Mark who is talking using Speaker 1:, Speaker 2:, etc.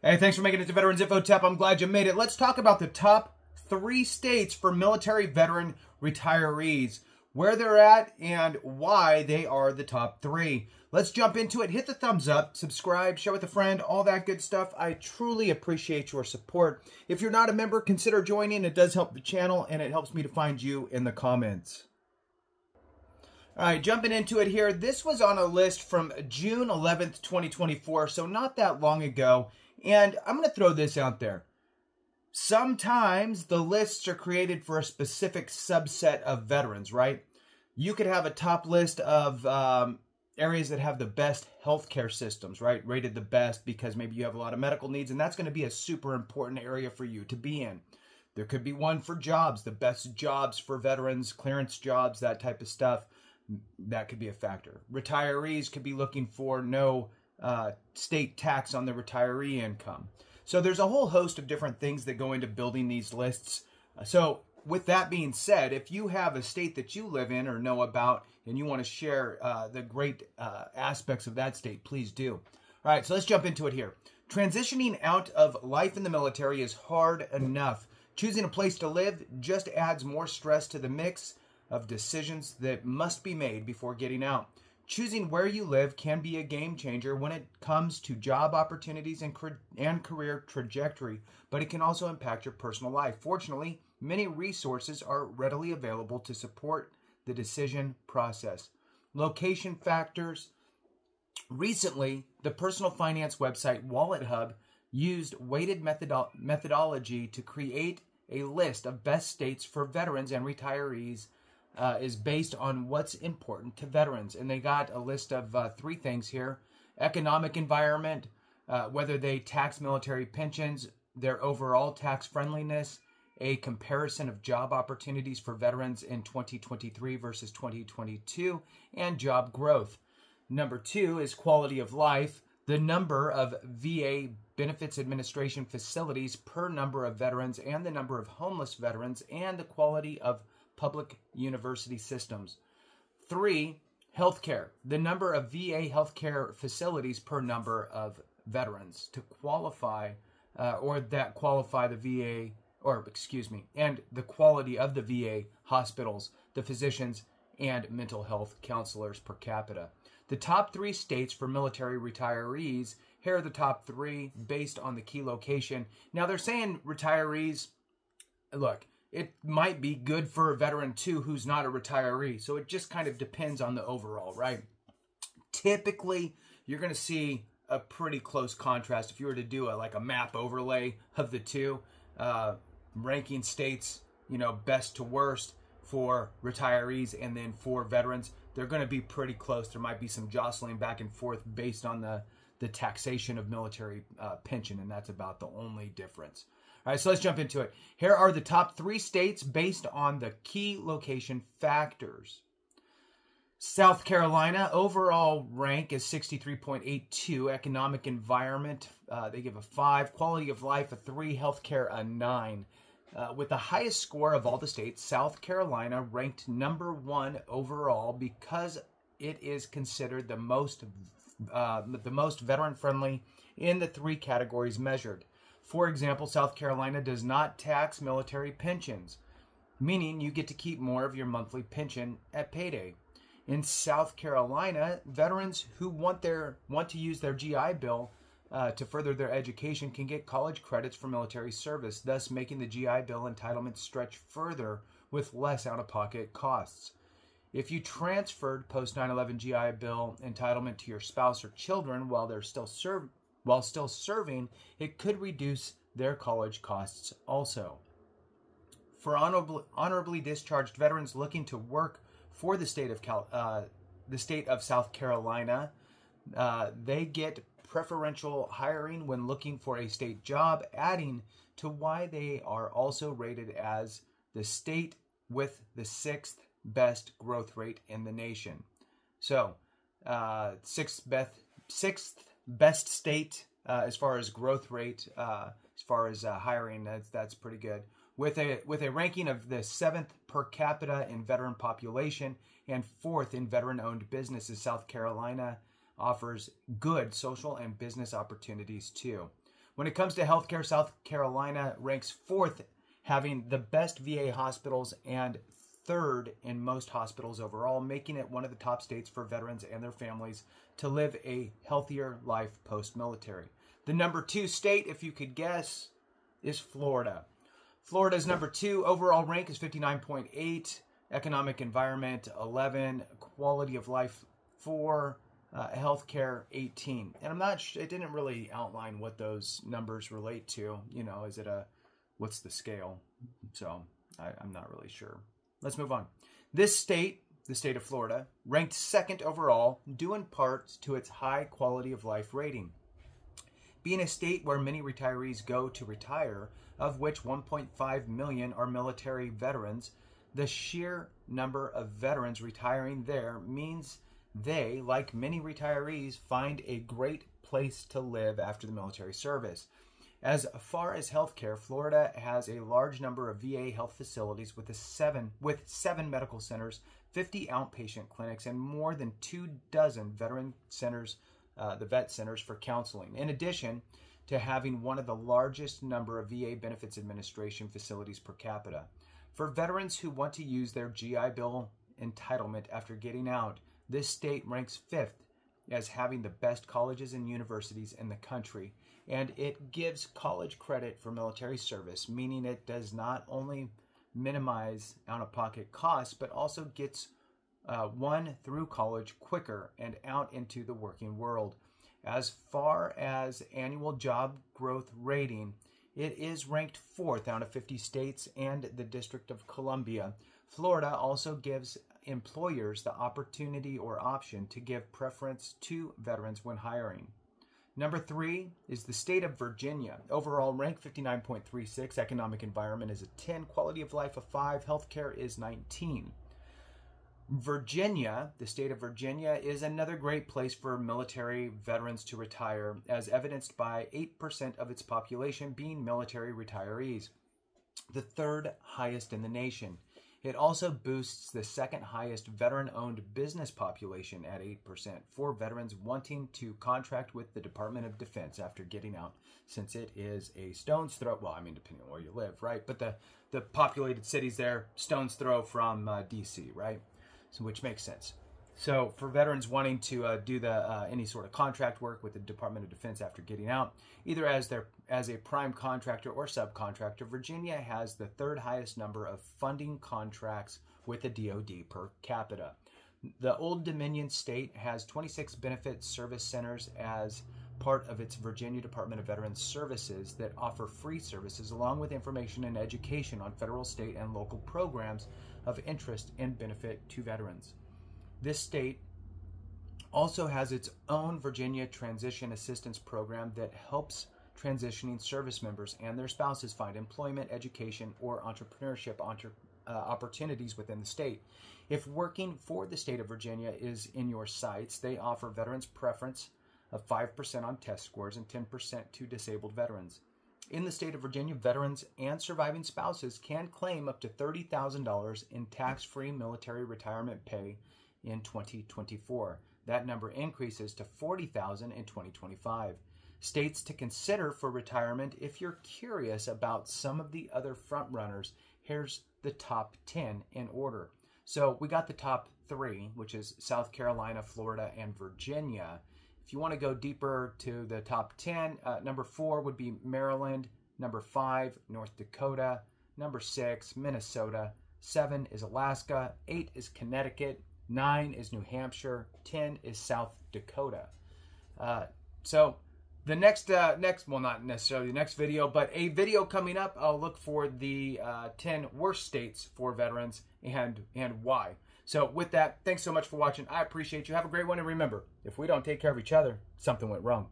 Speaker 1: Hey, thanks for making it to Veterans Info Tap. I'm glad you made it. Let's talk about the top 3 states for military veteran retirees, where they're at, and why they are the top 3. Let's jump into it. Hit the thumbs up, subscribe, share with a friend, all that good stuff. I truly appreciate your support. If you're not a member, consider joining. It does help the channel, and it helps me to find you in the comments. All right, jumping into it here. This was on a list from June 11th, 2024, so not that long ago. And I'm going to throw this out there. Sometimes the lists are created for a specific subset of veterans, right? You could have a top list of areas that have the best healthcare systems, right? Rated the best because maybe you have a lot of medical needs, and that's going to be a super important area for you to be in. There could be one for jobs, the best jobs for veterans, clearance jobs, that type of stuff. That could be a factor. Retirees could be looking for no state tax on the retiree income. So there's a whole host of different things that go into building these lists. So with that being said, if you have a state that you live in or know about and you want to share the great aspects of that state, please do. All right, so let's jump into it here. Transitioning out of life in the military is hard enough. Choosing a place to live just adds more stress to the mix of decisions that must be made before getting out. Choosing where you live can be a game changer when it comes to job opportunities and career trajectory, but it can also impact your personal life. Fortunately, many resources are readily available to support the decision process. Location factors. Recently, the personal finance website Wallet Hub used weighted methodology to create a list of best states for veterans and retirees. Is based on what's important to veterans. And they got a list of 3 things here. Economic environment, whether they tax military pensions, their overall tax friendliness, a comparison of job opportunities for veterans in 2023 versus 2022, and job growth. Number 2 is quality of life, the number of VA Benefits Administration facilities per number of veterans and the number of homeless veterans and the quality of public university systems. 3, healthcare, the number of VA healthcare facilities per number of veterans to qualify or that qualify the VA, and the quality of the VA hospitals, the physicians, and mental health counselors per capita. The top 3 states for military retirees, here are the top 3 based on the key location. Now they're saying retirees, look, it might be good for a veteran too who's not a retiree. So it just kind of depends on the overall, right? Typically, you're going to see a pretty close contrast. If you were to do a map overlay of the two, ranking states, best to worst for retirees and then for veterans, they're going to be pretty close. There might be some jostling back and forth based on the taxation of military pension, and that's about the only difference. All right, so let's jump into it. Here are the top 3 states based on the key location factors. South Carolina, overall rank is 63.82. Economic environment, they give a 5. Quality of life, a 3. Healthcare, a 9. With the highest score of all the states, South Carolina ranked number 1 overall because it is considered the most veteran-friendly in the 3 categories measured. For example, South Carolina does not tax military pensions, meaning you get to keep more of your monthly pension at payday. In South Carolina, veterans who want to use their GI Bill to further their education can get college credits for military service, thus making the GI Bill entitlement stretch further with less out-of-pocket costs. If you transferred post-9/11 GI Bill entitlement to your spouse or children while still serving, it could reduce their college costs also. For honorably discharged veterans looking to work for the state of South Carolina, they get preferential hiring when looking for a state job, adding to why they are also rated as the state with the 6th best growth rate in the nation. So, 6th best state as far as growth rate, as far as hiring. That's pretty good. With a ranking of the 7th per capita in veteran population and 4th in veteran-owned businesses, South Carolina offers good social and business opportunities too. When it comes to healthcare, South Carolina ranks 4th, having the best VA hospitals and 3rd in most hospitals overall, making it one of the top states for veterans and their families to live a healthier life post-military. The number 2 state, if you could guess, is Florida. Florida's number 2 overall rank is 59.8, economic environment 11, quality of life 4, healthcare 18. And I'm not sure, it didn't really outline what those numbers relate to. You know, is it what's the scale? So I'm not really sure. Let's move on. This state, the state of Florida, ranked 2nd overall, due in part to its high quality of life rating. Being a state where many retirees go to retire, of which 1.5 million are military veterans, the sheer number of veterans retiring there means they, like many retirees, find a great place to live after the military service. As far as healthcare, Florida has a large number of VA health facilities with 7 medical centers, 50 outpatient clinics, and more than 24 veteran centers, the vet centers for counseling. In addition to having one of the largest number of VA benefits administration facilities per capita. For veterans who want to use their GI Bill entitlement after getting out, this state ranks 5th as having the best colleges and universities in the country, and it gives college credit for military service, meaning it does not only minimize out-of-pocket costs, but also gets one through college quicker and out into the working world. As far as annual job growth rating, it is ranked 4th out of 50 states and the District of Columbia. Florida also gives employers the opportunity or option to give preference to veterans when hiring. Number 3 is the state of Virginia. Overall rank 59.36, economic environment is a 10, quality of life a 5, healthcare is 19. Virginia, the state of Virginia, is another great place for military veterans to retire, as evidenced by 8% of its population being military retirees, the 3rd highest in the nation. It also boasts the 2nd highest veteran-owned business population at 8% for veterans wanting to contract with the Department of Defense after getting out, since it is a stone's throw, well, I mean, depending on where you live, right? But the populated cities there, stone's throw from D.C., right? So, which makes sense. So for veterans wanting to do any sort of contract work with the Department of Defense after getting out, either as a prime contractor or subcontractor, Virginia has the 3rd highest number of funding contracts with the DoD per capita. The Old Dominion state has 26 benefit service centers as part of its Virginia Department of Veterans Services that offer free services along with information and education on federal, state, and local programs of interest and benefit to veterans. This state also has its own Virginia Transition Assistance Program that helps transitioning service members and their spouses find employment, education, or entrepreneurship opportunities within the state. If working for the state of Virginia is in your sights, they offer veterans preference of 5% on test scores and 10% to disabled veterans. In the state of Virginia, veterans and surviving spouses can claim up to $30,000 in tax-free military retirement pay in 2024. That number increases to $40,000 in 2025. States to consider for retirement. If you're curious about some of the other frontrunners, here's the top 10 in order. So we got the top 3, which is South Carolina, Florida, and Virginia. If you want to go deeper to the top 10, number 4 would be Maryland, number 5, North Dakota, number 6, Minnesota, 7 is Alaska, 8 is Connecticut, 9 is New Hampshire, 10 is South Dakota. So the next, well, not necessarily the next video, but a video coming up, I'll look for the 10 worst states for veterans and why. So with that, thanks so much for watching. I appreciate you. Have a great one. And remember, if we don't take care of each other, something went wrong.